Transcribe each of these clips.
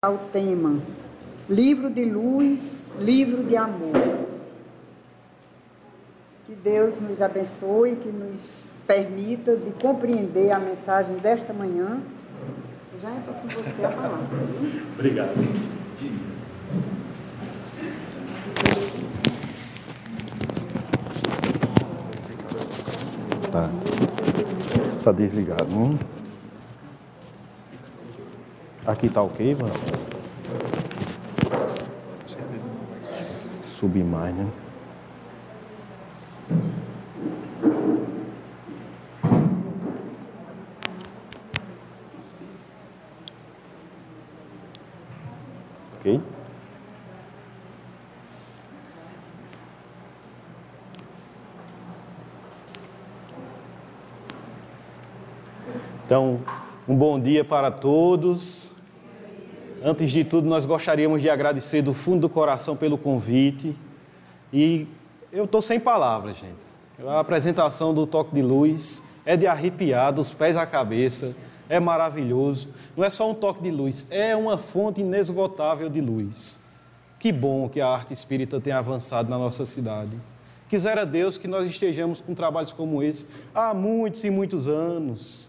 ao tema Livro de Luz, Livro de Amor. Que Deus nos abençoe, que nos permita de compreender a mensagem desta manhã. Eu já estou com você a palavra. Obrigado. Tá desligado. Aqui tá ok, mano? Subir mais, né? Ok? Então, um bom dia para todos. Antes de tudo, nós gostaríamos de agradecer do fundo do coração pelo convite. E eu estou sem palavras, gente. A apresentação do Toque de Luz é de arrepiar dos pés à cabeça, é maravilhoso. Não é só um toque de luz, é uma fonte inesgotável de luz. Que bom que a arte espírita tenha avançado na nossa cidade. Quisera Deus que nós estejamos com trabalhos como esse há muitos e muitos anos.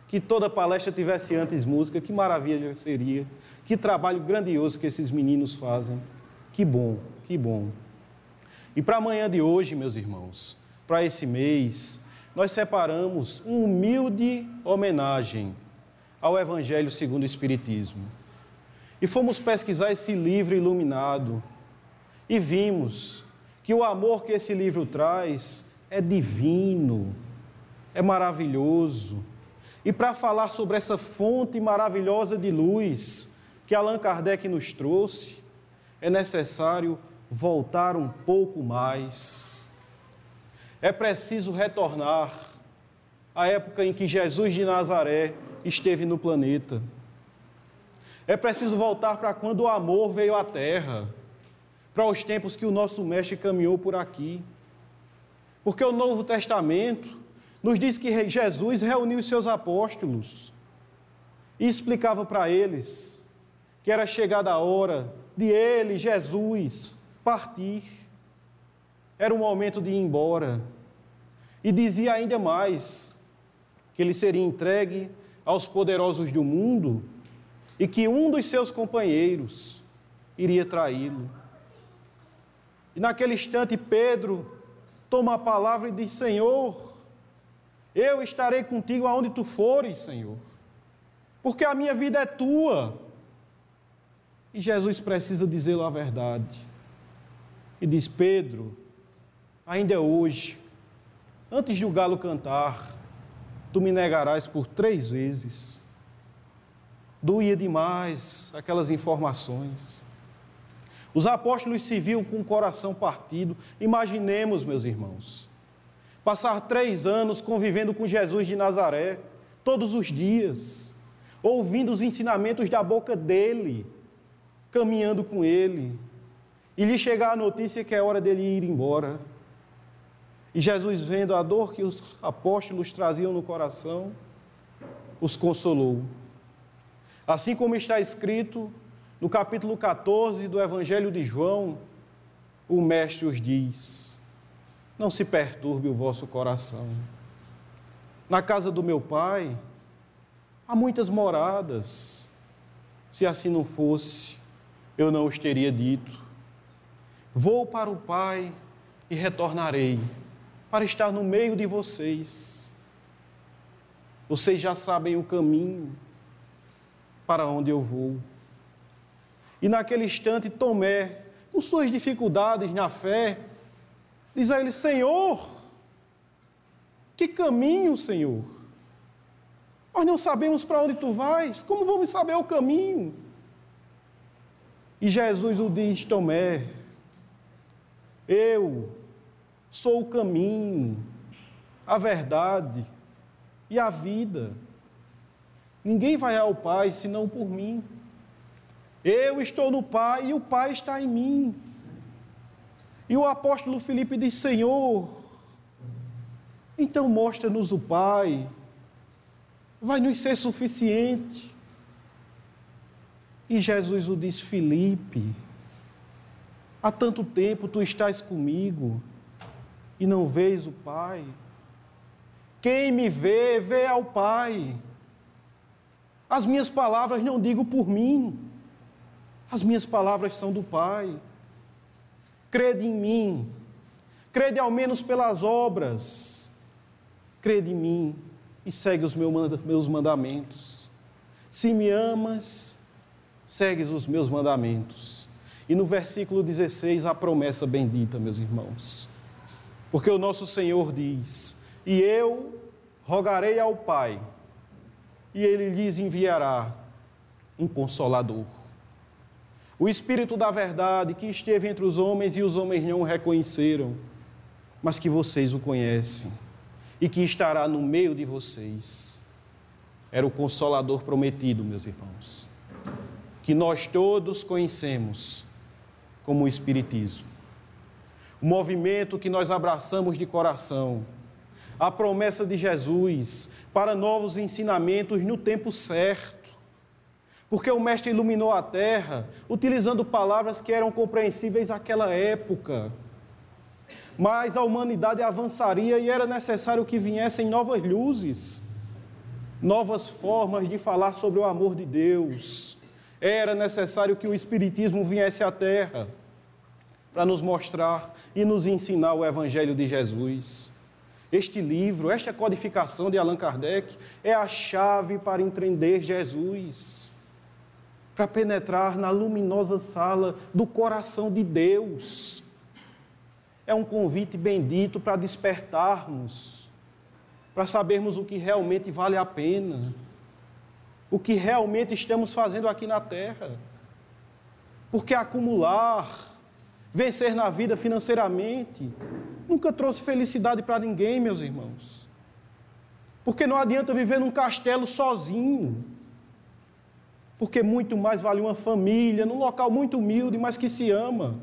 Que toda palestra tivesse antes música, que maravilha seria. Que trabalho grandioso que esses meninos fazem. Que bom, que bom. E para amanhã de hoje, meus irmãos, para esse mês, nós separamos uma humilde homenagem ao Evangelho segundo o Espiritismo. E fomos pesquisar esse livro iluminado e vimos que o amor que esse livro traz é divino, é maravilhoso. E para falar sobre essa fonte maravilhosa de luz que Allan Kardec nos trouxe, é necessário voltar um pouco mais. É preciso retornar à época em que Jesus de Nazaré esteve no planeta. É preciso voltar para quando o amor veio à Terra, para os tempos que o nosso Mestre caminhou por aqui. Porque o Novo Testamento nos diz que Jesus reuniu os seus apóstolos e explicava para eles que era chegada a hora de ele, Jesus, partir. Era o momento de ir embora. E dizia ainda mais que ele seria entregue aos poderosos do mundo e que um dos seus companheiros iria traí-lo. E naquele instante Pedro toma a palavra e diz: Senhor, eu estarei contigo aonde tu fores, Senhor, porque a minha vida é tua. E Jesus precisa dizê-lo a verdade. E diz: Pedro, ainda hoje, antes de o galo cantar, tu me negarás por 3 vezes. Doía demais aquelas informações. Os apóstolos se viam com o coração partido. Imaginemos, meus irmãos, passar 3 anos convivendo com Jesus de Nazaré, todos os dias, ouvindo os ensinamentos da boca dele, caminhando com ele, e lhe chegar a notícia que é hora dele ir embora. E Jesus, vendo a dor que os apóstolos traziam no coração, os consolou. Assim como está escrito no capítulo 14 do Evangelho de João, o Mestre os diz: não se perturbe o vosso coração. Na casa do meu Pai há muitas moradas. Se assim não fosse, eu não os teria dito. Vou para o Pai e retornarei para estar no meio de vocês. Vocês já sabem o caminho para onde eu vou. E naquele instante Tomé, com suas dificuldades na fé, diz a ele: Senhor, que caminho, Senhor? Nós não sabemos para onde tu vais, como vamos saber o caminho? E Jesus o diz: Tomé, eu sou o caminho, a verdade e a vida. Ninguém vai ao Pai senão por mim. Eu estou no Pai e o Pai está em mim. E o apóstolo Filipe diz: Senhor, então mostra-nos o Pai, vai nos ser suficiente. E Jesus o disse: Filipe, há tanto tempo tu estás comigo e não vês o Pai? Quem me vê, vê ao Pai. As minhas palavras não digo por mim, as minhas palavras são do Pai. Crede em mim, crede ao menos pelas obras, crede em mim e segue os meus mandamentos. Se me amas, segues os meus mandamentos. E no versículo 16, a promessa bendita, meus irmãos. Porque o nosso Senhor diz: e eu rogarei ao Pai, e Ele lhes enviará um Consolador. O Espírito da verdade que esteve entre os homens e os homens não o reconheceram, mas que vocês o conhecem e que estará no meio de vocês. Era o Consolador prometido, meus irmãos, que nós todos conhecemos como o Espiritismo. O movimento que nós abraçamos de coração, a promessa de Jesus para novos ensinamentos no tempo certo. Porque o Mestre iluminou a terra utilizando palavras que eram compreensíveis àquela época. Mas a humanidade avançaria e era necessário que viessem novas luzes, novas formas de falar sobre o amor de Deus. Era necessário que o Espiritismo viesse à terra para nos mostrar e nos ensinar o Evangelho de Jesus. Este livro, esta codificação de Allan Kardec é a chave para entender Jesus, para penetrar na luminosa sala do coração de Deus. É um convite bendito para despertarmos, para sabermos o que realmente vale a pena, o que realmente estamos fazendo aqui na Terra. Porque acumular, vencer na vida financeiramente, nunca trouxe felicidade para ninguém, meus irmãos. Porque não adianta viver num castelo sozinho. Porque muito mais vale uma família, num local muito humilde, mas que se ama.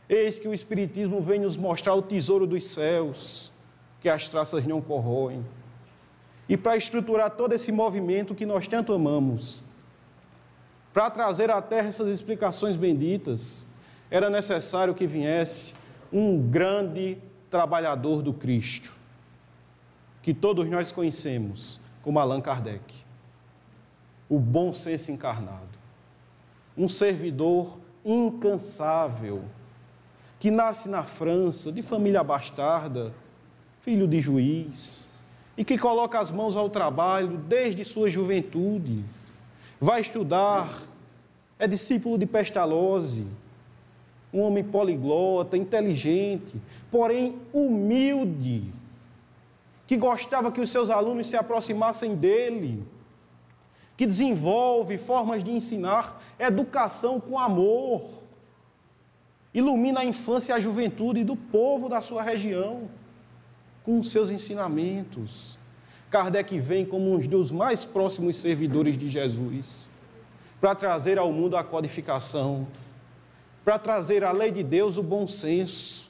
Eis que o Espiritismo vem nos mostrar o tesouro dos céus, que as traças não corroem. E para estruturar todo esse movimento que nós tanto amamos, para trazer à Terra essas explicações benditas, era necessário que viesse um grande trabalhador do Cristo, que todos nós conhecemos como Allan Kardec. O bom senso encarnado, um servidor incansável, que nasce na França, de família bastarda, filho de juiz, e que coloca as mãos ao trabalho desde sua juventude, vai estudar, é discípulo de Pestalozzi, um homem poliglota, inteligente, porém humilde, que gostava que os seus alunos se aproximassem dele, que desenvolve formas de ensinar educação com amor, ilumina a infância e a juventude do povo da sua região com os seus ensinamentos. Kardec vem como um dos mais próximos servidores de Jesus para trazer ao mundo a codificação, para trazer à lei de Deus o bom senso,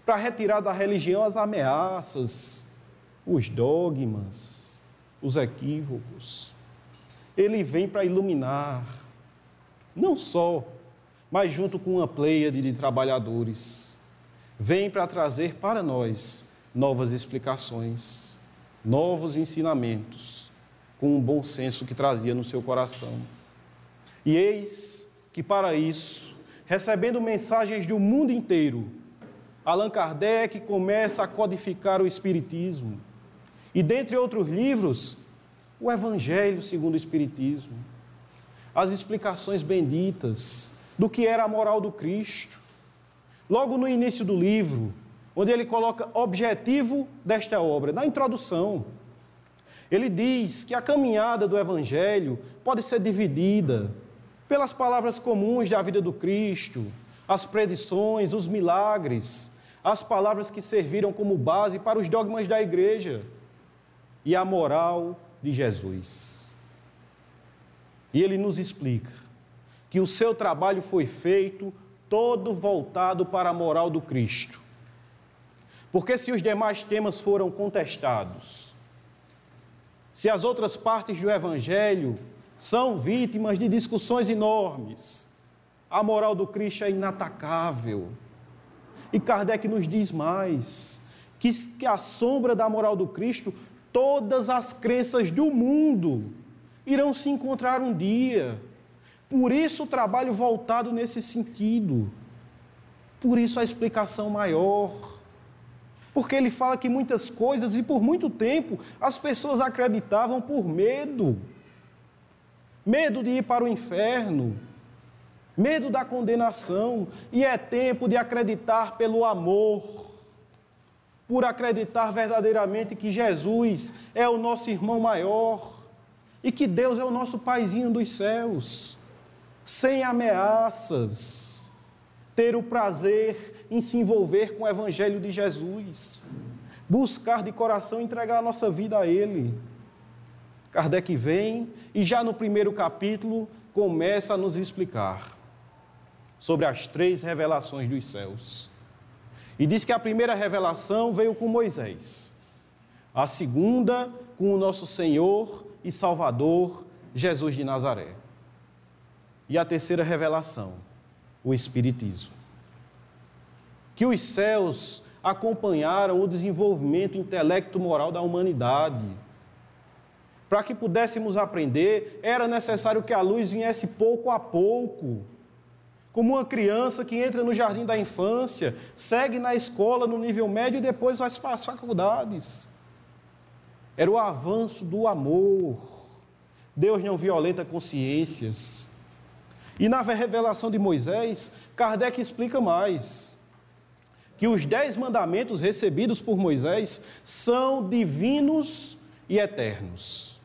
para retirar da religião as ameaças, os dogmas, os equívocos. Ele vem para iluminar, não só, mas junto com uma pleiade de trabalhadores. Vem para trazer para nós novas explicações, novos ensinamentos, com um bom senso que trazia no seu coração. E eis que para isso, recebendo mensagens do mundo inteiro, Allan Kardec começa a codificar o Espiritismo. E dentre outros livros, o Evangelho segundo o Espiritismo, as explicações benditas do que era a moral do Cristo. Logo no início do livro, onde ele coloca objetivo desta obra, na introdução, ele diz que a caminhada do Evangelho pode ser dividida pelas palavras comuns da vida do Cristo, as predições, os milagres, as palavras que serviram como base para os dogmas da Igreja e a moral de Jesus. E ele nos explica que o seu trabalho foi feito todo voltado para a moral do Cristo. Porque se os demais temas foram contestados, se as outras partes do Evangelho são vítimas de discussões enormes. A moral do Cristo é inatacável. E Kardec nos diz mais, que à sombra da moral do Cristo, todas as crenças do mundo irão se encontrar um dia. Por isso o trabalho voltado nesse sentido. Por isso a explicação maior. Porque ele fala que muitas coisas, e por muito tempo, as pessoas acreditavam por medo. Medo de ir para o inferno. Medo da condenação. E é tempo de acreditar pelo amor. Por acreditar verdadeiramente que Jesus é o nosso irmão maior. E que Deus é o nosso paizinho dos céus. Sem ameaças. Ter o prazer em se envolver com o Evangelho de Jesus. Buscar de coração entregar a nossa vida a Ele. Kardec vem e já no primeiro capítulo começa a nos explicar sobre as 3 revelações dos céus. E diz que a primeira revelação veio com Moisés. A segunda com o nosso Senhor e Salvador, Jesus de Nazaré. E a terceira revelação, o Espiritismo. Que os céus acompanharam o desenvolvimento intelecto-moral da humanidade. Para que pudéssemos aprender, era necessário que a luz viesse pouco a pouco. Como uma criança que entra no jardim da infância, segue na escola no nível médio e depois vai para as faculdades. Era o avanço do amor. Deus não violenta consciências. E na revelação de Moisés, Kardec explica mais. Que os 10 mandamentos recebidos por Moisés são divinos e eternos.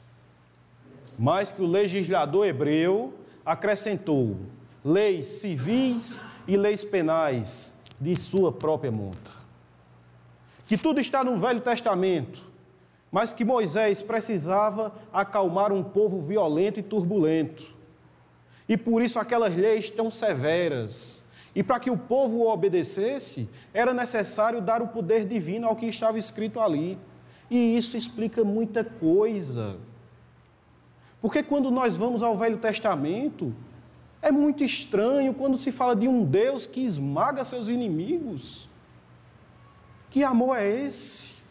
Mas que o legislador hebreu acrescentou leis civis e leis penais de sua própria monta. Que tudo está no Velho Testamento, mas que Moisés precisava acalmar um povo violento e turbulento. E por isso aquelas leis tão severas. E para que o povo o obedecesse, era necessário dar o poder divino ao que estava escrito ali. E isso explica muita coisa. Porque quando nós vamos ao Velho Testamento, é muito estranho quando se fala de um Deus que esmaga seus inimigos. Que amor é esse?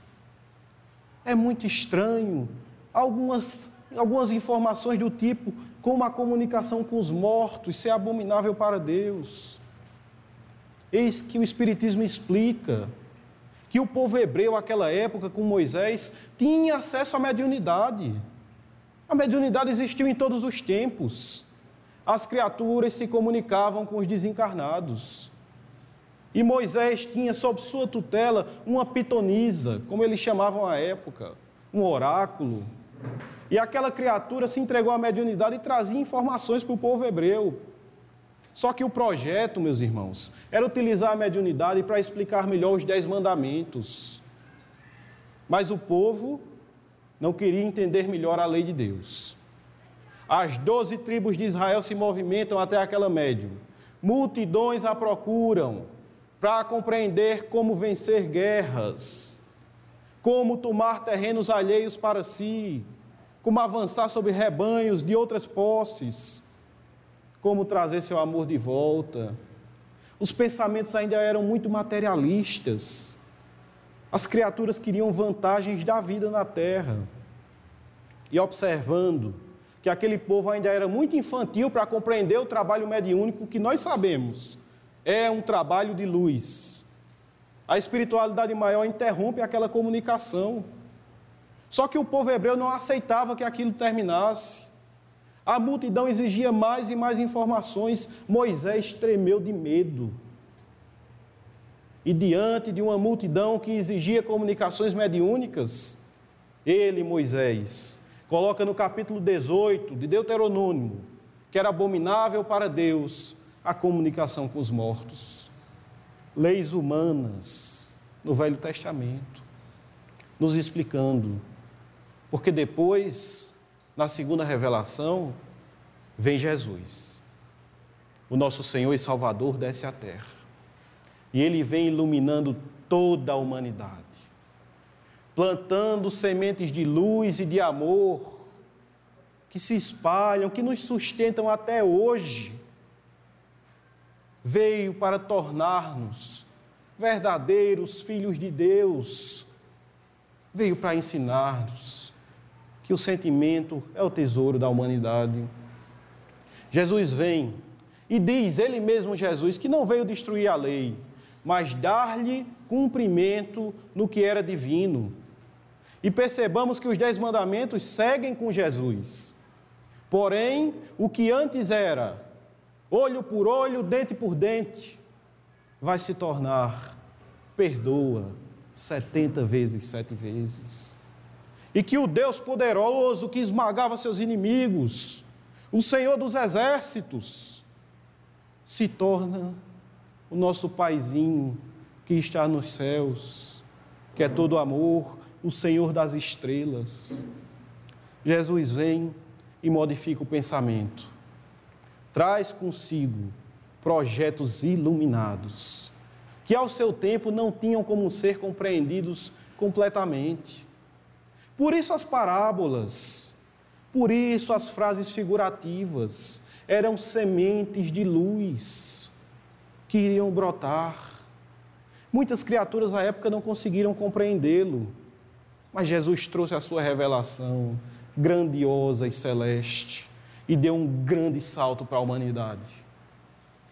É muito estranho. Algumas informações do tipo, como a comunicação com os mortos ser abominável para Deus. Eis que o Espiritismo explica que o povo hebreu, naquela época, com Moisés, tinha acesso à mediunidade. A mediunidade existiu em todos os tempos. As criaturas se comunicavam com os desencarnados. E Moisés tinha sob sua tutela uma pitonisa, como eles chamavam à época, um oráculo. E aquela criatura se entregou à mediunidade e trazia informações para o povo hebreu. Só que o projeto, meus irmãos, era utilizar a mediunidade para explicar melhor os 10 mandamentos. Mas o povo não queria entender melhor a lei de Deus. As 12 tribos de Israel se movimentam até aquela médium. Multidões a procuram para compreender como vencer guerras, como tomar terrenos alheios para si, como avançar sobre rebanhos de outras posses, como trazer seu amor de volta. Os pensamentos ainda eram muito materialistas. As criaturas queriam vantagens da vida na terra. E observando que aquele povo ainda era muito infantil para compreender o trabalho mediúnico, que nós sabemos é um trabalho de luz. A espiritualidade maior interrompe aquela comunicação. Só que o povo hebreu não aceitava que aquilo terminasse. A multidão exigia mais e mais informações. Moisés tremeu de medo. E diante de uma multidão que exigia comunicações mediúnicas, ele, Moisés, coloca no capítulo 18 de Deuteronômio, que era abominável para Deus a comunicação com os mortos. Leis humanas no Velho Testamento, nos explicando. Porque depois, na segunda revelação, vem Jesus. O nosso Senhor e Salvador desce à terra. E Ele vem iluminando toda a humanidade, plantando sementes de luz e de amor, que se espalham, que nos sustentam até hoje, veio para tornar-nos verdadeiros filhos de Deus, veio para ensinar-nos que o sentimento é o tesouro da humanidade. Jesus vem e diz, ele mesmo Jesus, que não veio destruir a lei, mas dar-lhe cumprimento no que era divino. E percebamos que os 10 mandamentos seguem com Jesus. Porém, o que antes era olho por olho, dente por dente, vai se tornar perdoa 70 vezes, 7 vezes. E que o Deus poderoso que esmagava seus inimigos, o Senhor dos exércitos, se torna o nosso paizinho que está nos céus, que é todo amor, o Senhor das estrelas. Jesus vem e modifica o pensamento. Traz consigo projetos iluminados, que ao seu tempo não tinham como ser compreendidos completamente. Por isso as parábolas, por isso as frases figurativas, eram sementes de luz que iriam brotar. Muitas criaturas à época não conseguiram compreendê-lo, mas Jesus trouxe a sua revelação grandiosa e celeste e deu um grande salto para a humanidade.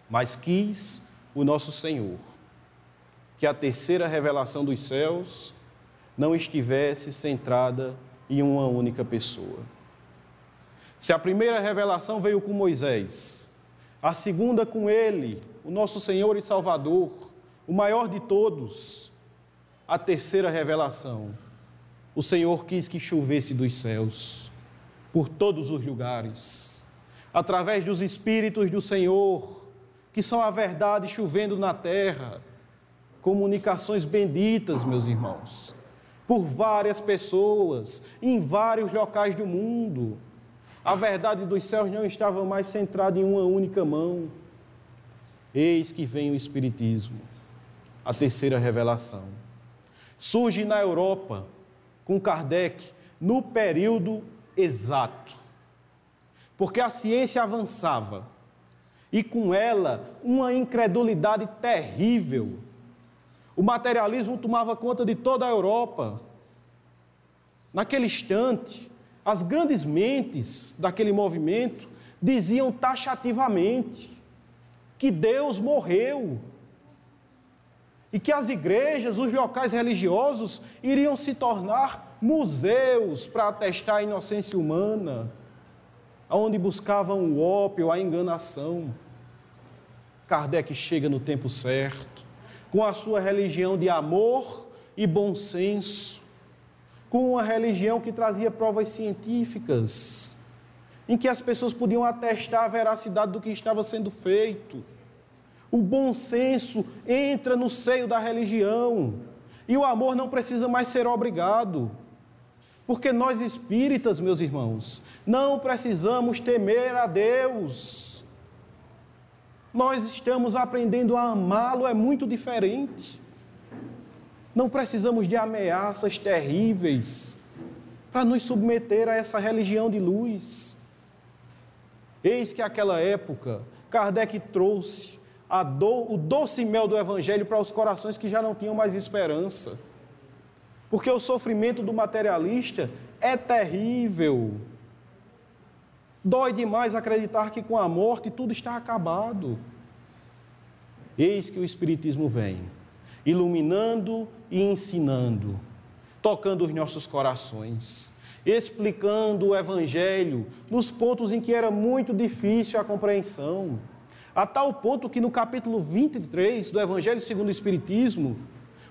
Mas quis o nosso Senhor que a terceira revelação dos céus não estivesse centrada em uma única pessoa. Se a primeira revelação veio com Moisés, a segunda com ele, o nosso Senhor e Salvador, o maior de todos, a terceira revelação, o Senhor quis que chovesse dos céus, por todos os lugares, através dos Espíritos do Senhor, que são a verdade chovendo na terra, comunicações benditas, meus irmãos, por várias pessoas, em vários locais do mundo. A verdade dos céus não estava mais centrada em uma única mão. Eis que vem o Espiritismo, a terceira revelação. Surge na Europa, com Kardec, no período exato, porque a ciência avançava, e com ela uma incredulidade terrível. O materialismo tomava conta de toda a Europa. Naquele instante, as grandes mentes daquele movimento diziam taxativamente que Deus morreu e que as igrejas, os locais religiosos, iriam se tornar museus para atestar a inocência humana, onde buscavam o ópio, a enganação. Kardec chega no tempo certo, com a sua religião de amor e bom senso, com uma religião que trazia provas científicas, em que as pessoas podiam atestar a veracidade do que estava sendo feito. O bom senso entra no seio da religião, e o amor não precisa mais ser obrigado, porque nós espíritas, meus irmãos, não precisamos temer a Deus. Nós estamos aprendendo a amá-lo, é muito diferente. Não precisamos de ameaças terríveis para nos submeter a essa religião de luz. Eis que naquela época, Kardec trouxe o doce mel do Evangelho para os corações que já não tinham mais esperança. Porque o sofrimento do materialista é terrível. Dói demais acreditar que com a morte tudo está acabado. Eis que o Espiritismo vem, iluminando e ensinando, tocando os nossos corações, explicando o Evangelho nos pontos em que era muito difícil a compreensão, a tal ponto que no capítulo 23 do Evangelho segundo o Espiritismo,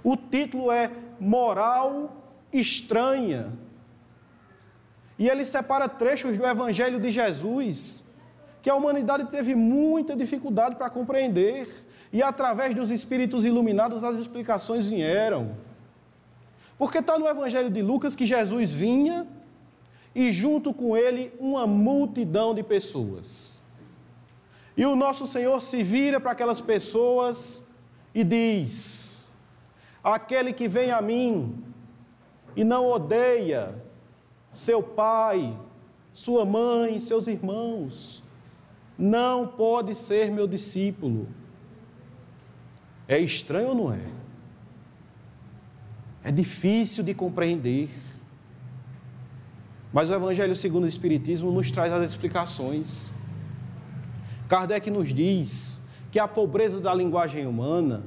o título é Moral Estranha. E ele separa trechos do Evangelho de Jesus, que a humanidade teve muita dificuldade para compreender, e através dos Espíritos iluminados as explicações vieram. Porque está no Evangelho de Lucas que Jesus vinha, e junto com ele uma multidão de pessoas. E o nosso Senhor se vira para aquelas pessoas e diz: aquele que vem a mim e não odeia seu pai, sua mãe, seus irmãos. Não pode ser meu discípulo. É estranho ou não é? É difícil de compreender. Mas o Evangelho segundo o Espiritismo nos traz as explicações. Kardec nos diz que a pobreza da linguagem humana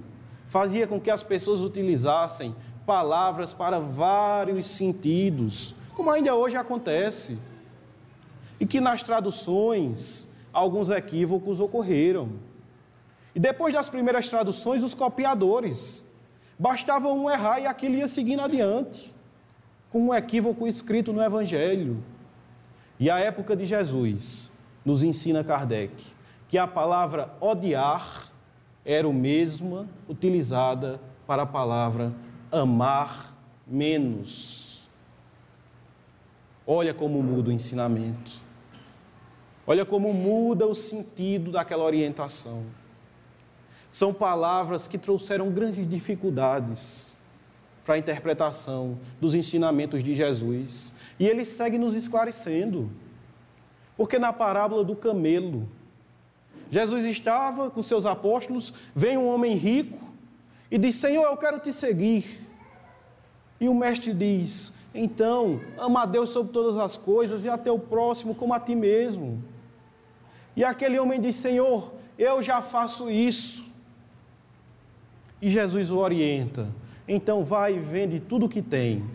fazia com que as pessoas utilizassem palavras para vários sentidos, como ainda hoje acontece. E que nas traduções alguns equívocos ocorreram. E depois das primeiras traduções, os copiadores. Bastava um errar e aquilo ia seguindo adiante, com um equívoco escrito no Evangelho. E a época de Jesus, nos ensina Kardec, que a palavra odiar era a mesma utilizada para a palavra amar menos. Olha como muda o ensinamento. Olha como muda o sentido daquela orientação. São palavras que trouxeram grandes dificuldades para a interpretação dos ensinamentos de Jesus. E ele segue nos esclarecendo. Porque na parábola do camelo, Jesus estava com seus apóstolos, vem um homem rico e diz: Senhor, eu quero te seguir. E o mestre diz: então, ama a Deus sobre todas as coisas e a teu próximo como a ti mesmo. E aquele homem diz: Senhor, eu já faço isso. E Jesus o orienta: então vai e vende tudo o que tem,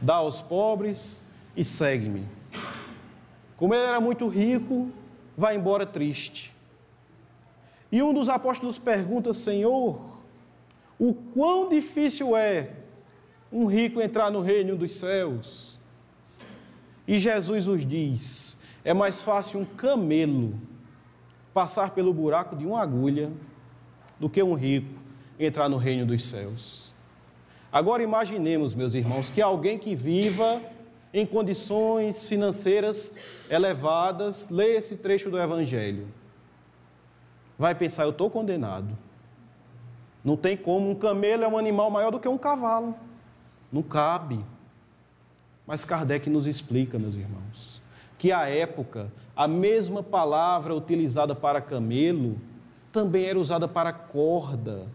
dá aos pobres e segue-me. Como ele era muito rico, vai embora triste. E um dos apóstolos pergunta: Senhor, o quão difícil é um rico entrar no reino dos céus? E Jesus os diz: é mais fácil um camelo passar pelo buraco de uma agulha do que um rico entrar no reino dos céus. Agora imaginemos, meus irmãos, que alguém que viva em condições financeiras elevadas lê esse trecho do Evangelho. Vai pensar: eu estou condenado. Não tem como, um camelo é um animal maior do que um cavalo. Não cabe. Mas Kardec nos explica, meus irmãos, que à época a mesma palavra utilizada para camelo também era usada para corda,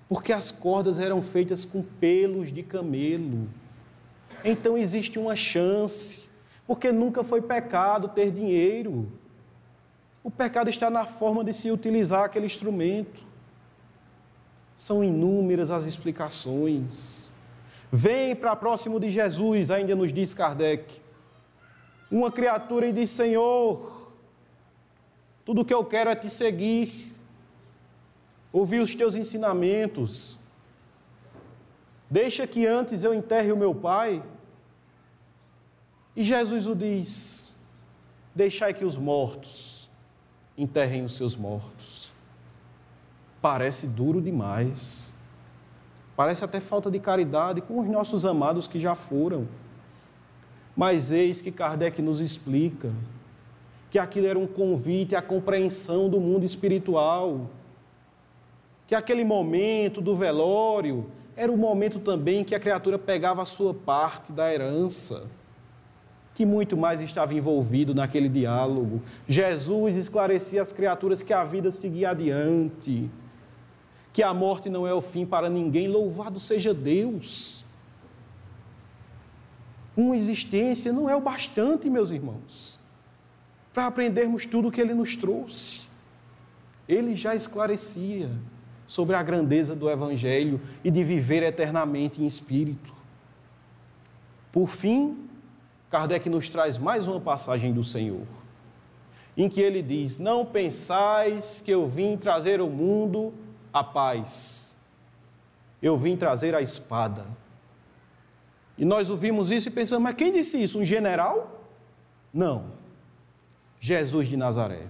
porque as cordas eram feitas com pelos de camelo. Então existe uma chance, porque nunca foi pecado ter dinheiro. O pecado está na forma de se utilizar aquele instrumento. São inúmeras as explicações. Vem para próximo de Jesus, ainda nos diz Kardec, uma criatura e diz: Senhor, tudo o que eu quero é te seguir, ouvir os teus ensinamentos. Deixa que antes eu enterre o meu pai. E Jesus o diz: deixai que os mortos enterrem os seus mortos. Parece duro demais. Parece até falta de caridade com os nossos amados que já foram. Mas eis que Kardec nos explica que aquilo era um convite à compreensão do mundo espiritual. Que aquele momento do velório era o momento também que a criatura pegava a sua parte da herança, que muito mais estava envolvido naquele diálogo. Jesus esclarecia às criaturas que a vida seguia adiante, que a morte não é o fim para ninguém, louvado seja Deus. Uma existência não é o bastante, meus irmãos, para aprendermos tudo o que Ele nos trouxe. Ele já esclarecia sobre a grandeza do Evangelho e de viver eternamente em espírito. Por fim, Kardec nos traz mais uma passagem do Senhor, em que ele diz: não pensais que eu vim trazer ao mundo a paz, eu vim trazer a espada. E nós ouvimos isso e pensamos: mas quem disse isso? Um general? Não. Jesus de Nazaré,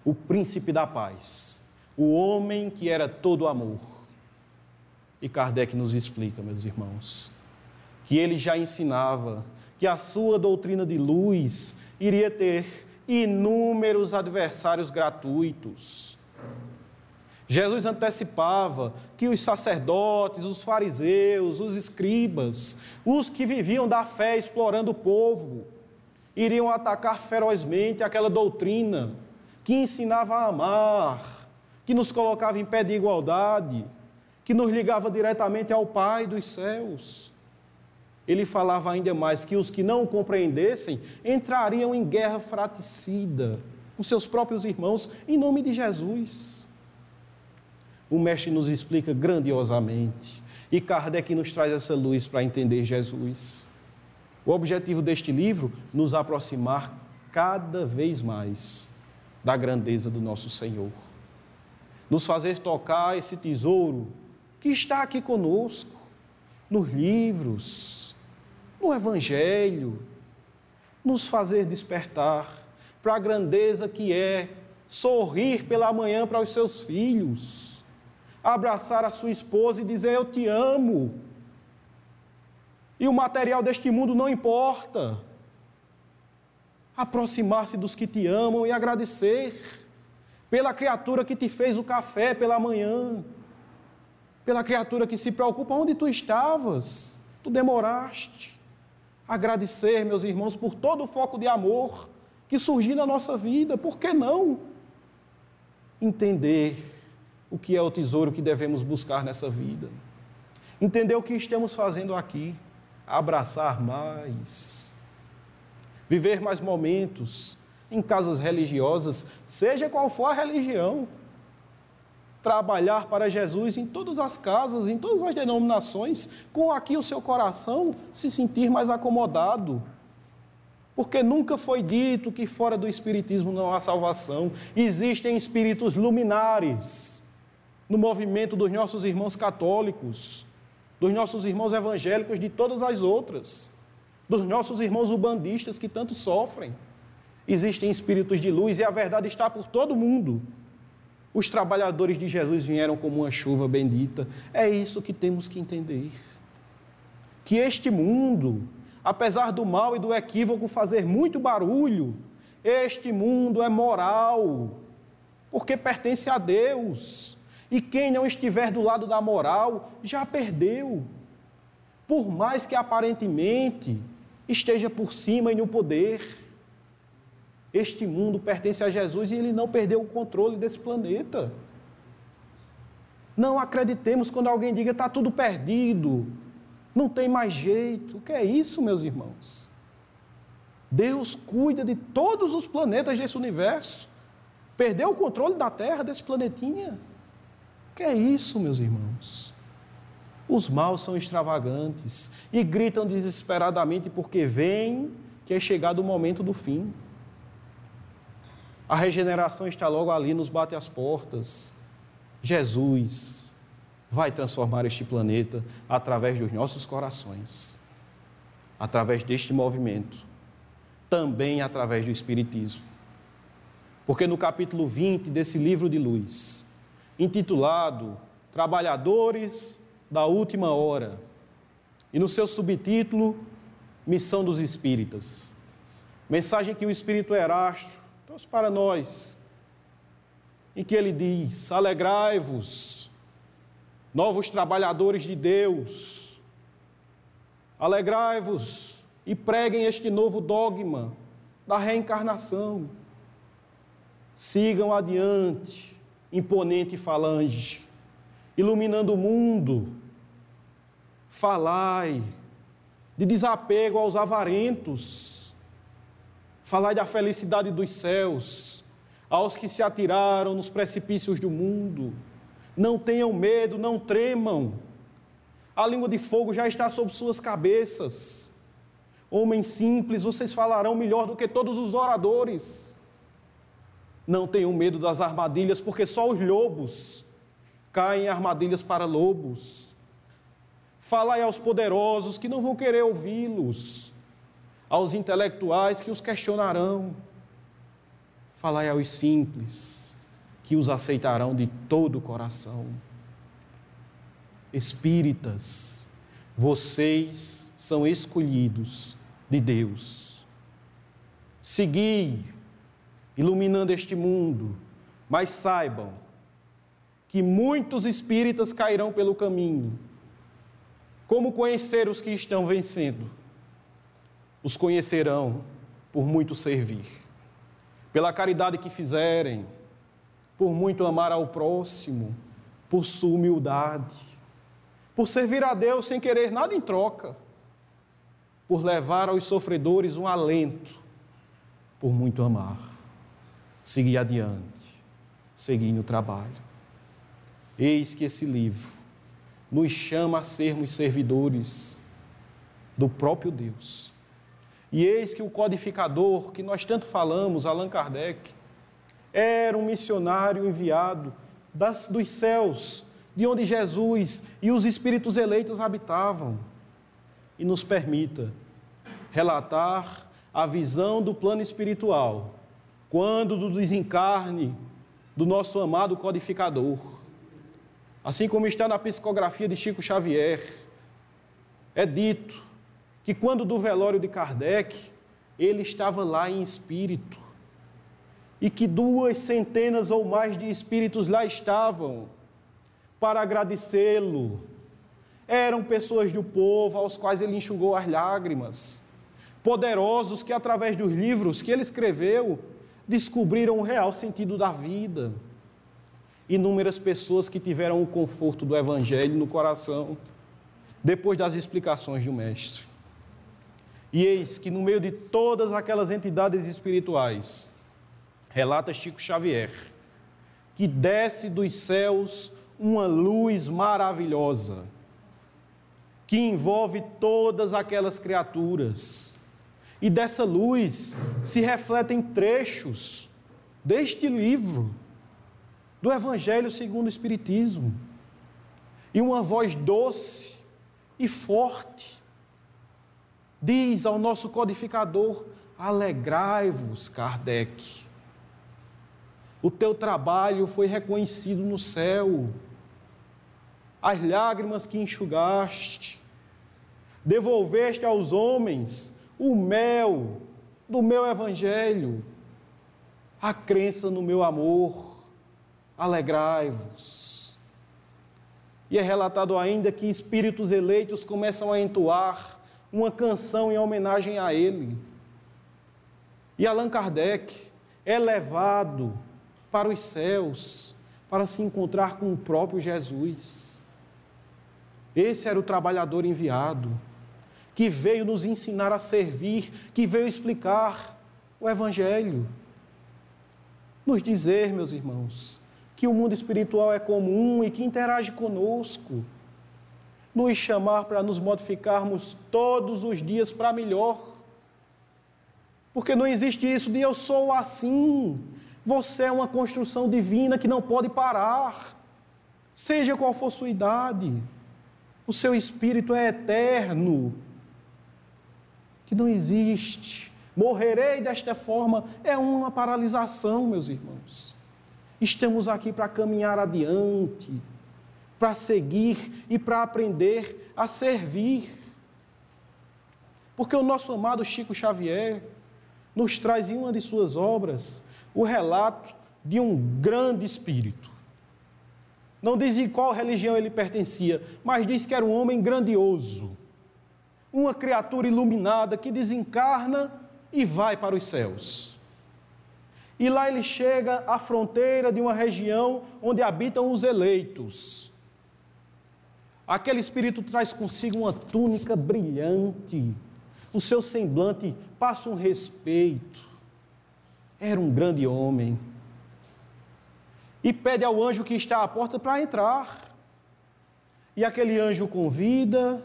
o príncipe da paz, o homem que era todo amor. E Kardec nos explica, meus irmãos, que ele já ensinava que a sua doutrina de luz iria ter inúmeros adversários gratuitos. Jesus antecipava que os sacerdotes, os fariseus, os escribas, os que viviam da fé explorando o povo, iriam atacar ferozmente aquela doutrina que ensinava a amar, que nos colocava em pé de igualdade, que nos ligava diretamente ao Pai dos céus. Ele falava ainda mais que os que não o compreendessem entrariam em guerra fratricida com seus próprios irmãos em nome de Jesus. O Mestre nos explica grandiosamente e Kardec nos traz essa luz para entender Jesus. O objetivo deste livro, nos aproximar cada vez mais da grandeza do nosso Senhor. Nos fazer tocar esse tesouro que está aqui conosco, nos livros, no Evangelho, nos fazer despertar para a grandeza que é sorrir pela manhã para os seus filhos, abraçar a sua esposa e dizer: eu te amo. E o material deste mundo não importa. Aproximar-se dos que te amam e agradecer pela criatura que te fez o café pela manhã, pela criatura que se preocupa onde tu estavas, tu demoraste. Agradecer, meus irmãos, por todo o foco de amor que surgiu na nossa vida. Por que não entender o que é o tesouro que devemos buscar nessa vida? Entender o que estamos fazendo aqui, abraçar mais, viver mais momentos em casas religiosas, seja qual for a religião, trabalhar para Jesus em todas as casas, em todas as denominações, com aqui o seu coração se sentir mais acomodado, porque nunca foi dito que fora do Espiritismo não há salvação. Existem espíritos luminares no movimento dos nossos irmãos católicos, dos nossos irmãos evangélicos, de todas as outras, dos nossos irmãos ubandistas que tanto sofrem. Existem espíritos de luz e a verdade está por todo mundo. Os trabalhadores de Jesus vieram como uma chuva bendita. É isso que temos que entender. Que este mundo, apesar do mal e do equívoco fazer muito barulho, este mundo é moral, porque pertence a Deus. E quem não estiver do lado da moral, já perdeu. Por mais que aparentemente esteja por cima e no poder, este mundo pertence a Jesus e ele não perdeu o controle desse planeta. Não acreditemos quando alguém diga: está tudo perdido, não tem mais jeito. O que é isso, meus irmãos? Deus cuida de todos os planetas desse universo. Perdeu o controle da Terra, desse planetinha? O que é isso, meus irmãos? Os maus são extravagantes e gritam desesperadamente porque veem que é chegado o momento do fim. A regeneração está logo ali, nos bate às portas. Jesus vai transformar este planeta através dos nossos corações, através deste movimento, também através do Espiritismo. Porque no capítulo 20 desse livro de luz, intitulado Trabalhadores da Última Hora, e no seu subtítulo, Missão dos Espíritas, mensagem que o Espírito Erasto trouxe para nós, em que ele diz: alegrai-vos, novos trabalhadores de Deus, alegrai-vos e preguem este novo dogma da reencarnação. Sigam adiante, imponente falange, iluminando o mundo. Falai de desapego aos avarentos. Falai da felicidade dos céus aos que se atiraram nos precipícios do mundo. Não tenham medo, não tremam. A língua de fogo já está sobre suas cabeças. Homens simples, vocês falarão melhor do que todos os oradores. Não tenham medo das armadilhas, porque só os lobos caem em armadilhas para lobos. Falai aos poderosos que não vão querer ouvi-los, aos intelectuais que os questionarão. Falai aos simples que os aceitarão de todo o coração. Espíritas, vocês são escolhidos de Deus. Segui, iluminando este mundo, mas saibam que muitos espíritas cairão pelo caminho. Como conhecer os que estão vencendo? Os conhecerão por muito servir, pela caridade que fizerem, por muito amar ao próximo, por sua humildade, por servir a Deus sem querer nada em troca, por levar aos sofredores um alento, por muito amar, seguir adiante, seguir no trabalho. Eis que esse livro nos chama a sermos servidores do próprio Deus. E eis que o codificador, que nós tanto falamos, Allan Kardec, era um missionário enviado dos céus, de onde Jesus e os espíritos eleitos habitavam, e nos permita relatar a visão do plano espiritual, quando do desencarne do nosso amado codificador. Assim como está na psicografia de Chico Xavier, é dito que quando do velório de Kardec, ele estava lá em espírito, e que 200 ou mais de espíritos lá estavam para agradecê-lo. Eram pessoas do povo aos quais ele enxugou as lágrimas, poderosos que através dos livros que ele escreveu, descobriram o real sentido da vida. Inúmeras pessoas que tiveram o conforto do Evangelho no coração, depois das explicações do Mestre. E eis que no meio de todas aquelas entidades espirituais, relata Chico Xavier, que desce dos céus uma luz maravilhosa, que envolve todas aquelas criaturas. E dessa luz se refletem trechos deste livro, do Evangelho segundo o Espiritismo. E uma voz doce e forte diz ao nosso codificador: alegrai-vos, Kardec. O teu trabalho foi reconhecido no céu. As lágrimas que enxugaste, devolveste aos homens o mel do meu Evangelho, a crença no meu amor. Alegrai-vos. E é relatado ainda que espíritos eleitos começam a entoar uma canção em homenagem a ele. E Allan Kardec é levado para os céus para se encontrar com o próprio Jesus. Esse era o trabalhador enviado, que veio nos ensinar a servir, que veio explicar o Evangelho. Nos dizer, meus irmãos, que o mundo espiritual é comum e que interage conosco. Nos chamar para nos modificarmos todos os dias para melhor. Porque não existe isso de eu sou assim. Você é uma construção divina que não pode parar. Seja qual for sua idade, o seu espírito é eterno, que não existe. Morrerei desta forma é uma paralisação, meus irmãos. Estamos aqui para caminhar adiante, para seguir e para aprender a servir. Porque o nosso amado Chico Xavier nos traz em uma de suas obras o relato de um grande espírito. Não diz em qual religião ele pertencia, mas diz que era um homem grandioso, uma criatura iluminada que desencarna e vai para os céus. E lá ele chega à fronteira de uma região onde habitam os eleitos. Aquele espírito traz consigo uma túnica brilhante, o seu semblante passa um respeito. Era um grande homem. E pede ao anjo que está à porta para entrar. E aquele anjo convida,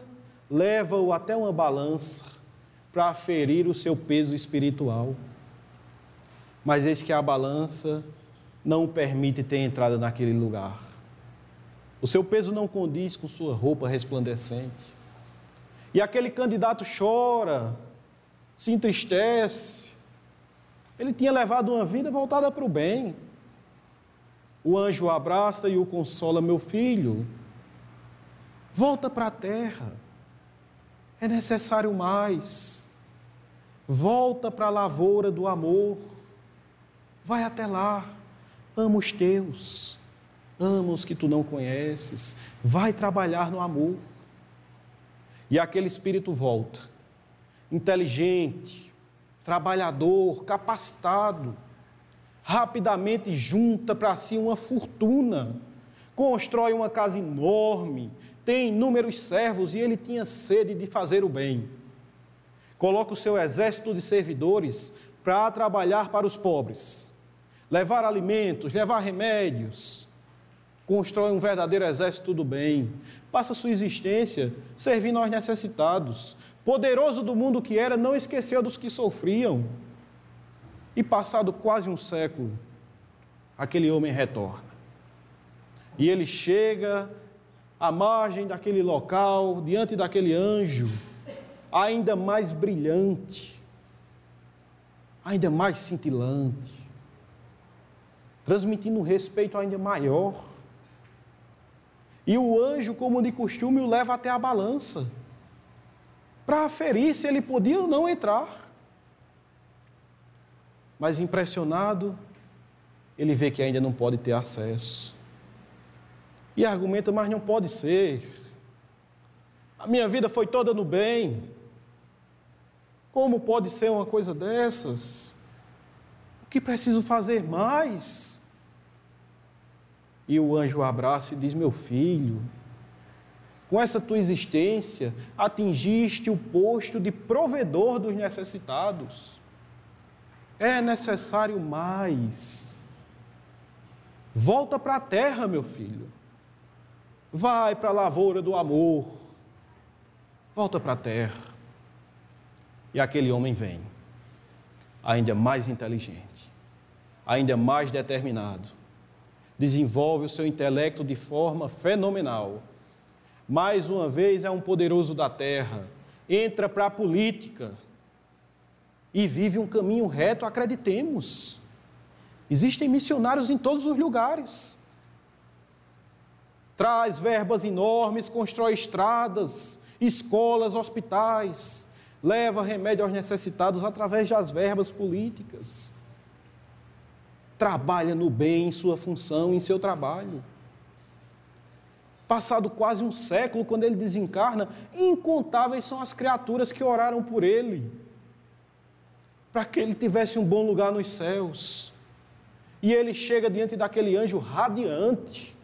leva-o até uma balança para aferir o seu peso espiritual. Mas eis que a balança não o permite ter entrada naquele lugar. O seu peso não condiz com sua roupa resplandecente. E aquele candidato chora, se entristece. Ele tinha levado uma vida voltada para o bem. O anjo o abraça e o consola: meu filho, volta para a terra. É necessário mais. Volta para a lavoura do amor. Vai até lá. Ama os teus. Ama os que tu não conheces. Vai trabalhar no amor. E aquele espírito volta, inteligente, trabalhador, capacitado, rapidamente junta para si uma fortuna, constrói uma casa enorme, tem inúmeros servos e ele tinha sede de fazer o bem. Coloca o seu exército de servidores para trabalhar para os pobres, levar alimentos, levar remédios, constrói um verdadeiro exército do bem, passa sua existência servindo aos necessitados. Poderoso do mundo que era, não esqueceu dos que sofriam. E passado quase um século, aquele homem retorna. E ele chega à margem daquele local, diante daquele anjo, ainda mais brilhante, ainda mais cintilante, transmitindo um respeito ainda maior. E o anjo, como de costume, o leva até a balança, para aferir se ele podia ou não entrar. Mas impressionado, ele vê que ainda não pode ter acesso. E argumenta, mas não pode ser. A minha vida foi toda no bem. Como pode ser uma coisa dessas? O que preciso fazer mais? E o anjo o abraça e diz, meu filho, com essa tua existência, atingiste o posto de provedor dos necessitados. É necessário mais. Volta para a terra, meu filho. Vai para a lavoura do amor. Volta para a terra. E aquele homem vem, ainda mais inteligente, ainda mais determinado. Desenvolve o seu intelecto de forma fenomenal. Mais uma vez é um poderoso da terra. Entra para a política e vive um caminho reto, acreditemos. Existem missionários em todos os lugares. Traz verbas enormes, constrói estradas, escolas, hospitais, leva remédio aos necessitados através das verbas políticas. Trabalha no bem em sua função, em seu trabalho. Passado quase um século, quando ele desencarna, incontáveis são as criaturas que oraram por ele, para que ele tivesse um bom lugar nos céus. E ele chega diante daquele anjo radiante,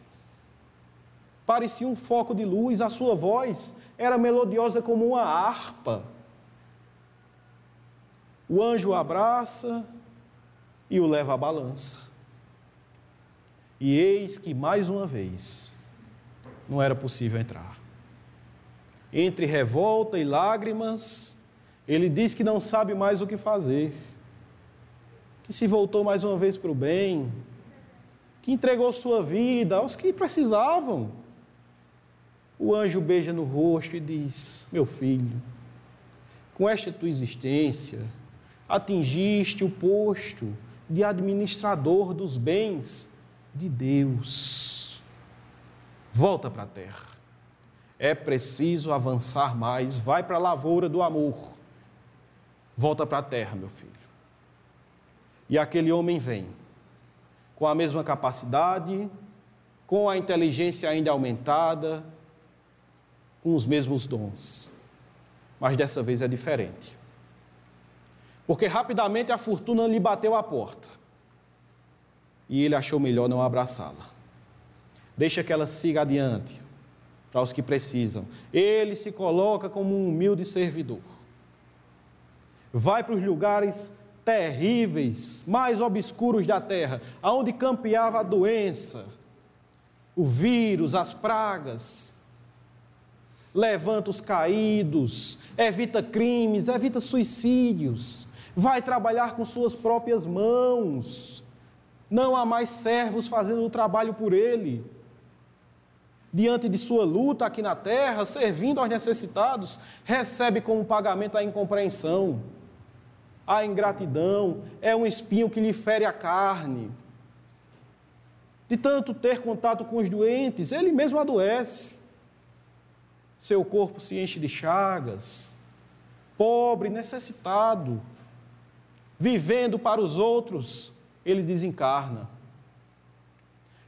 parecia um foco de luz, a sua voz era melodiosa como uma harpa. O anjo o abraça e o leva à balança. E eis que, mais uma vez, não era possível entrar. Entre revolta e lágrimas, ele diz que não sabe mais o que fazer, que se voltou mais uma vez para o bem, que entregou sua vida aos que precisavam. O anjo beija no rosto e diz, meu filho, com esta tua existência, atingiste o posto de administrador dos bens de Deus. Volta para a terra. É preciso avançar mais. Vai para a lavoura do amor. Volta para a terra, meu filho. E aquele homem vem, com a mesma capacidade, com a inteligência ainda aumentada, com os mesmos dons. Mas dessa vez é diferente. Porque rapidamente a fortuna lhe bateu à porta. E ele achou melhor não abraçá-la. Deixa que ela siga adiante, para os que precisam. Ele se coloca como um humilde servidor. Vai para os lugares terríveis, mais obscuros da terra, aonde campeava a doença, o vírus, as pragas. Levanta os caídos, evita crimes, evita suicídios. Vai trabalhar com suas próprias mãos. Não há mais servos fazendo o trabalho por ele. Diante de sua luta aqui na terra, servindo aos necessitados, recebe como pagamento a incompreensão, a ingratidão, é um espinho que lhe fere a carne. De tanto ter contato com os doentes, ele mesmo adoece. Seu corpo se enche de chagas, pobre, necessitado, vivendo para os outros, ele desencarna.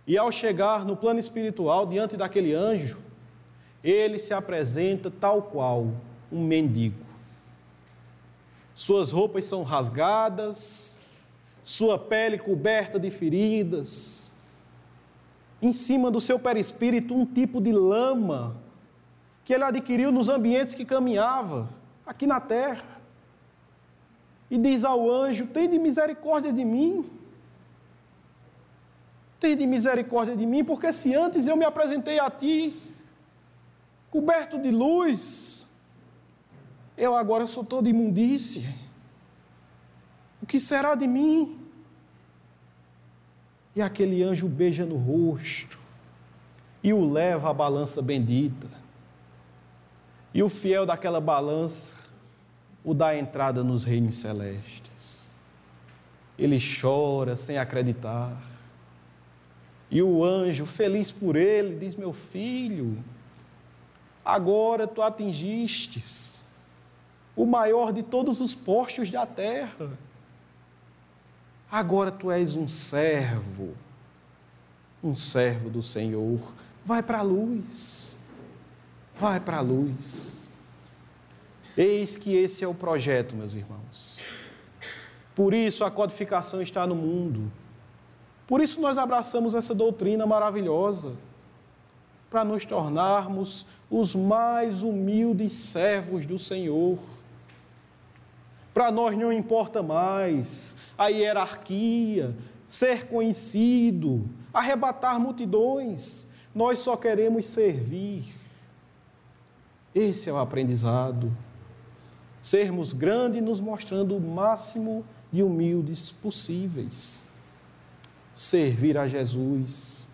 E ao chegar no plano espiritual, diante daquele anjo, ele se apresenta tal qual um mendigo. suas roupas são rasgadas, sua pele coberta de feridas, em cima do seu perispírito um tipo de lama que ele adquiriu nos ambientes que caminhava, aqui na terra. E diz ao anjo: tende misericórdia de mim. Tende misericórdia de mim, porque se antes eu me apresentei a ti, coberto de luz, eu agora sou todo imundície. O que será de mim? E aquele anjo beija no rosto e o leva à balança bendita. E o fiel daquela balança o dá entrada nos reinos celestes. Ele chora sem acreditar. E o anjo, feliz por ele, diz: meu filho, agora tu atingistes o maior de todos os postos da terra. Agora tu és um servo do Senhor. Vai para a luz, vai para a luz. Eis que esse é o projeto, meus irmãos. Por isso a codificação está no mundo. Por isso nós abraçamos essa doutrina maravilhosa, para nos tornarmos os mais humildes servos do Senhor. Para nós não importa mais a hierarquia, ser conhecido, arrebatar multidões. Nós só queremos servir. Esse é o aprendizado. Sermos grandes nos mostrando o máximo de humildes possíveis. Servir a Jesus,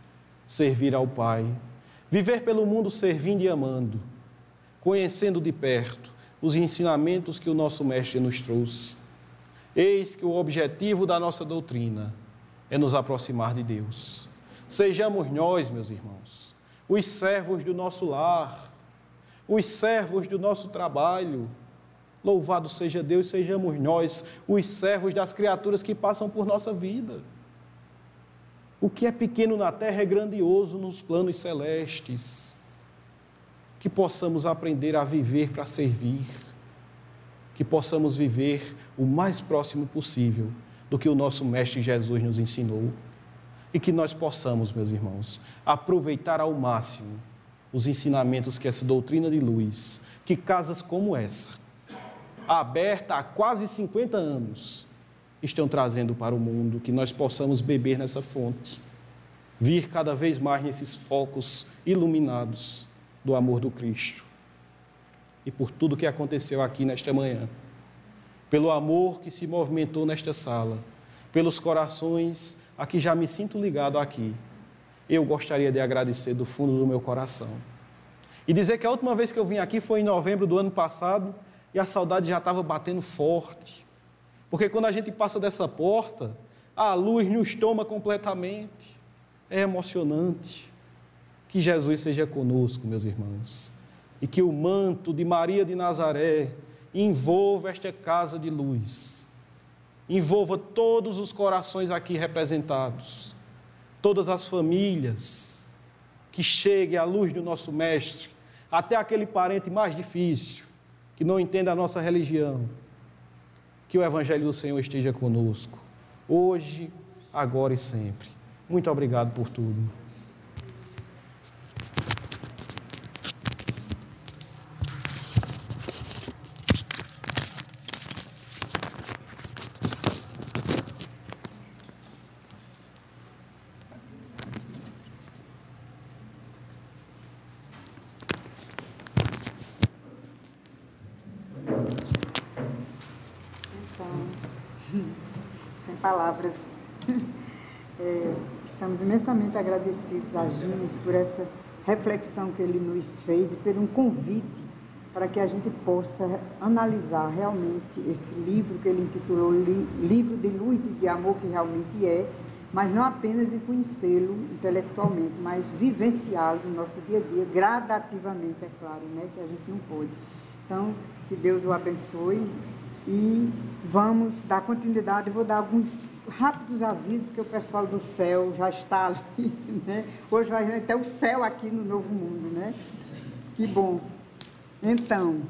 servir ao Pai. Viver pelo mundo servindo e amando, conhecendo de perto os ensinamentos que o nosso Mestre nos trouxe. Eis que o objetivo da nossa doutrina é nos aproximar de Deus. Sejamos nós, meus irmãos, os servos do nosso lar, os servos do nosso trabalho. Louvado seja Deus, sejamos nós os servos das criaturas que passam por nossa vida. O que é pequeno na terra é grandioso nos planos celestes. Que possamos aprender a viver para servir, que possamos viver o mais próximo possível do que o nosso Mestre Jesus nos ensinou, e que nós possamos, meus irmãos, aproveitar ao máximo os ensinamentos que essa doutrina de luz, que casas como essa, aberta há quase 50 anos, estão trazendo para o mundo, que nós possamos beber nessa fonte, vir cada vez mais nesses focos iluminados do amor do Cristo. E por tudo que aconteceu aqui nesta manhã, pelo amor que se movimentou nesta sala, pelos corações a que já me sinto ligado aqui, eu gostaria de agradecer do fundo do meu coração. E dizer que a última vez que eu vim aqui foi em novembro do ano passado, e a saudade já estava batendo forte. Porque quando a gente passa dessa porta, a luz nos toma completamente. É emocionante. Que Jesus seja conosco, meus irmãos, e que o manto de Maria de Nazaré envolva esta casa de luz, envolva todos os corações aqui representados, todas as famílias, que chegue a luz do nosso Mestre, até aquele parente mais difícil, que não entende a nossa religião. Que o Evangelho do Senhor esteja conosco, hoje, agora e sempre. Muito obrigado por tudo. Sem palavras. Estamos imensamente agradecidos a Gines por essa reflexão que ele nos fez e por um convite para que a gente possa analisar realmente esse livro que ele intitulou Livro de Luz e de Amor, que realmente é, mas não apenas de conhecê-lo intelectualmente, mas vivenciá-lo no nosso dia a dia, gradativamente, é claro, né, que a gente não pode. Então, que Deus o abençoe. E vamos dar continuidade. Eu vou dar alguns rápidos avisos, porque o pessoal do céu já está ali, né? Hoje vai ter o céu aqui no Novo Mundo, né? Que bom. Então,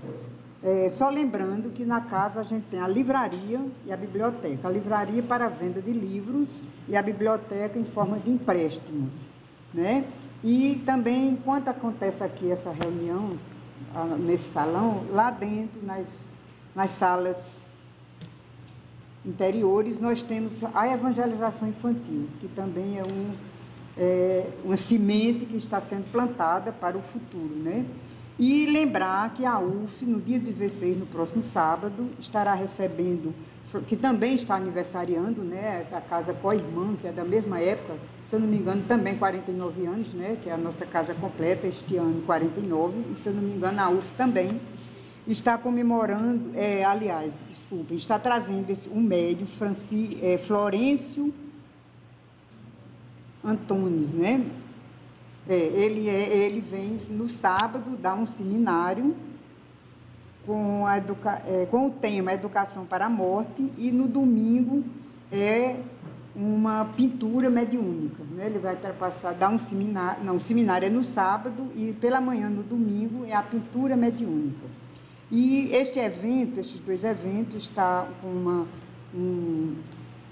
Só lembrando que na casa a gente tem a livraria e a biblioteca. A livraria para a venda de livros e a biblioteca em forma de empréstimos, né? E também, enquanto acontece aqui essa reunião, nesse salão, lá dentro, nas salas interiores, nós temos a evangelização infantil, que também é uma semente que está sendo plantada para o futuro, né? E lembrar que a UF, no dia 16, no próximo sábado, estará recebendo, que também está aniversariando, né, essa casa co-irmã, que é da mesma época, se eu não me engano, também 49 anos, né, que é a nossa casa completa, este ano 49, e se eu não me engano, a UF também está comemorando, está trazendo um médium, Florencio Antunes, né? Ele vem no sábado dar um seminário com o tema Educação para a Morte, e no domingo é uma pintura mediúnica, né? Ele vai dar um seminário, não, o seminário é no sábado e pela manhã, no domingo, é a pintura mediúnica. E esses dois eventos, está com um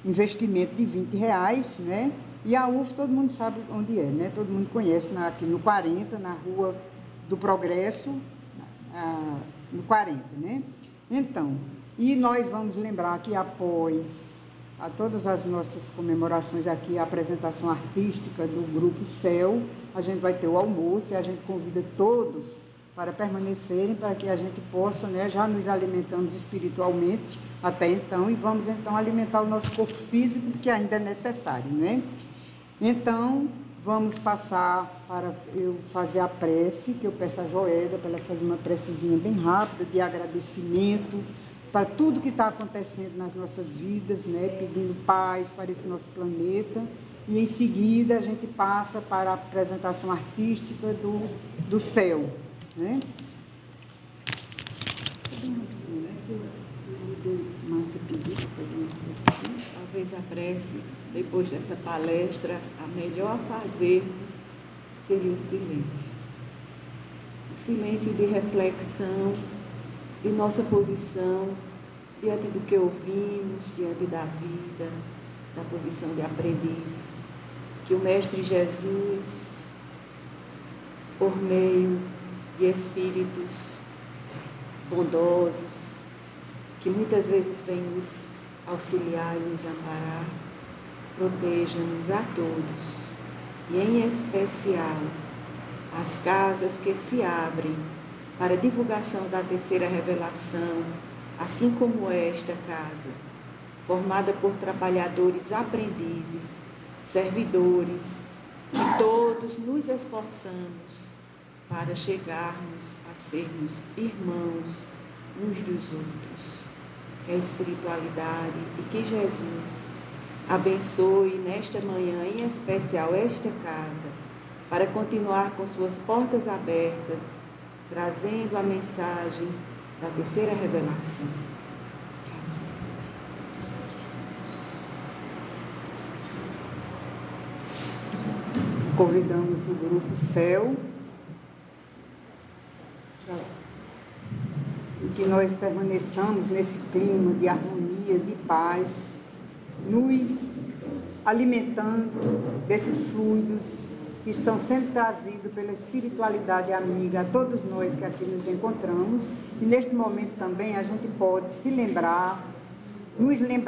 investimento de R$20, né? E a UF todo mundo sabe onde é, né? Todo mundo conhece, aqui no 40, na Rua do Progresso, no 40, né? Então, e nós vamos lembrar que após a todas as nossas comemorações aqui, a apresentação artística do Grupo Céu, a gente vai ter o almoço e a gente convida todos para permanecerem, para que a gente possa, né, já nos alimentamos espiritualmente até então, e vamos então alimentar o nosso corpo físico, que ainda é necessário, né? Então, vamos passar para eu fazer a prece, que eu peço a Joelda para ela fazer uma precezinha bem rápida, de agradecimento para tudo que está acontecendo nas nossas vidas, né? Pedindo paz para esse nosso planeta, e em seguida a gente passa para a apresentação artística do céu, né? Márcia pediu para fazer uma prece. Talvez a prece, depois dessa palestra, a melhor a fazermos seria o silêncio. O silêncio de reflexão de nossa posição diante do que ouvimos, diante da vida, da posição de aprendizes. Que o Mestre Jesus, por meio de espíritos bondosos, que muitas vezes vêm nos auxiliar e nos amparar, proteja-nos a todos, e em especial as casas que se abrem para a divulgação da terceira revelação, assim como esta casa, formada por trabalhadores aprendizes, servidores, e todos nos esforçamos para chegarmos a sermos irmãos uns dos outros. Que a espiritualidade e que Jesus abençoe nesta manhã, em especial esta casa, para continuar com suas portas abertas, trazendo a mensagem da terceira revelação. Graças. Convidamos o Grupo Céu, e que nós permaneçamos nesse clima de harmonia, de paz, nos alimentando desses fluidos que estão sendo trazidos pela espiritualidade amiga a todos nós que aqui nos encontramos. E neste momento também a gente pode se lembrar, nos lembrar